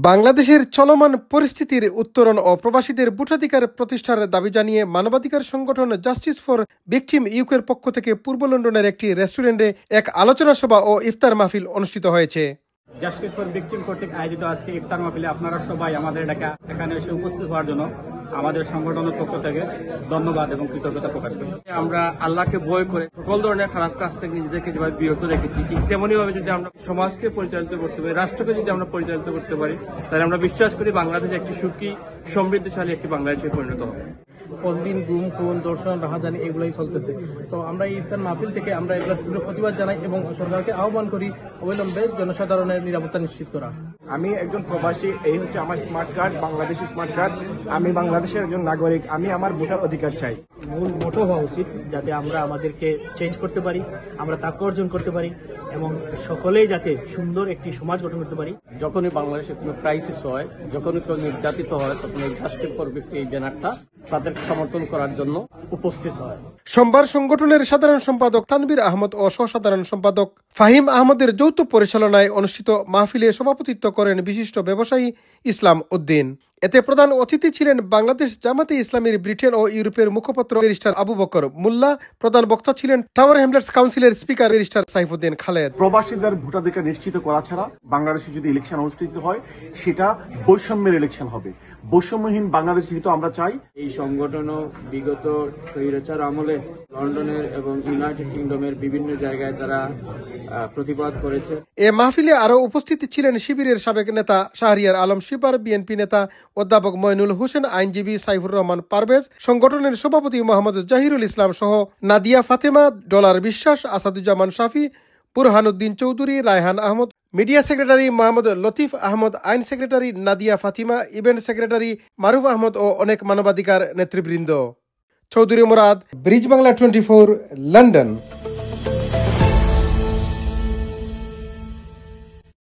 বাংলাদেশের চলমান পরিস্থিতির উত্তরণ ও প্রবাসীদের ভোটাধিকার প্রতিষ্ঠার দাবি জানিয়ে মানবাধিকার সংগঠন জাস্টিস ফর ভিকটিম ইউকের পক্ষ থেকে পূর্ব লন্ডনের একটি রেস্টুরেন্টে এক আলোচনা সভা ও ইফতার মাহফিল অনুষ্ঠিত হয়েছে। জাস্টিস ফর ভিকটিম কর্তৃক আয়োজিত আজকে ইফতার মাহফিলে আপনারা সবাই আমাদের এখানে এসে উপস্থিত হওয়ার জন্য আমাদের সংগঠনের পক্ষ থেকে ধন্যবাদ এবং কৃতজ্ঞতা প্রকাশ করি। আমরা আল্লাহকে ভয় করে সকল ধরনের খারাপ কাজ থেকে নিজেদেরকে যেভাবে বিরত রেখেছি, ঠিক তেমনই ভাবে যদি আমরা সমাজকে পরিচালিত করতে পারি, রাষ্ট্রকে যদি আমরা পরিচালিত করতে পারি, তাহলে আমরা বিশ্বাস করি বাংলাদেশ একটি সুখী সমৃদ্ধশালী একটি বাংলাদেশে পরিণত হবে। প্রতিদিন গুম খুন দর্শন রাহাজানি এগুলোই চলতেছে। তো আমরা এই ইফতার মাহফিল থেকে আমরা এগুলোর তীব্র প্রতিবাদ জানাই এবং সরকারকে আহ্বান করি অবিলম্বে জনসাধারণের নিরাপত্তা নিশ্চিত করা। আমি একজন প্রবাসী, এই হচ্ছে আমার smart card, Bangladeshi smart card. আমি বাংলাদেশের একজন নাগরিক, আমি আমার ভোটার অধিকার চাই। মূল মোটো হওয়া উচিত যাতে আমরা আমাদেরকে চেঞ্জ করতে পারি, আমরা তাকে অর্জন করতে পারি এবং সকলেই যাতে সুন্দর একটি সমাজ গঠন করতে পারি। যখনই বাংলাদেশে কোনো ক্রাইসিস হয়, যখনই কেউ নির্যাতিত হয়, তখন এই জাস্টিস ফর ভিকটিম এই ব্যানারটা তাদেরকে সমর্থন করার জন্য উপস্থিত হয়। সোমবার সংগঠনের সাধারণ সম্পাদক তানভীর আহমদ ও সহসাধারণ সম্পাদক ফাহিম আহমদের যৌথ পরিচালনায় অনুষ্ঠিত মাহফিলে সভাপতিত্ব করেন বিশিষ্ট ব্যবসায়ী ইসলাম উদ্দিন। এতে প্রধান অতিথি ছিলেন বাংলাদেশ জামাতে ইসলামীর ব্রিটেন ও ইউরোপের মুখপাত্র ব্যারিস্টার আবু বকর মোল্লা। প্রধান বক্তা ছিলেন টাওয়ার হ্যামলেটস কাউন্সিলের স্পিকার ব্যারিস্টার সাইফুদ্দিন খালেদ। প্রবাসীদের ভোটাধিকার নিশ্চিত করা ছাড়া বাংলাদেশে যদি ইলেকশন অনুষ্ঠিত হয়, সেটা বৈষম্যের ইলেকশন হবে। বৈষম্যহীন বাংলাদেশ যেহেতু আমরা চাই। এই সংগঠনও বিগত স্বৈরাচার আমলে লন্ডনের এবং ইউনাইটেড কিংডমের বিভিন্ন জায়গায় তারা প্রতিবাদ করেছে। এ মাহফিলে আরো উপস্থিত ছিলেন শিবিরের সাবেক নেতা শাহরিয়ার আলম শিপার, বিএনপি নেতা অধ্যাপক মইনুল হোসেন, আইনজীবী সাইফুর রহমান পারভেজ, সংগঠনের সভাপতি মোহাম্মদ জাহিরুল ইসলাম সহ নাদিয়া ফাতেমা, ডলার বিশ্বাস, আসাদুজ্জামান শাফি, বুরহানুদ্দিন চৌধুরী, রায়হান আহমদ, মিডিয়া সেক্রেটারি মোহাম্মদ লতিফ আহমদ, আইন secretary Nadia Fatima, event secretary Maruf Ahmed ও অনেক মানবাধিকার নেতৃবৃন্দ। Chowdhury Murad, bridge Bangla 24, London.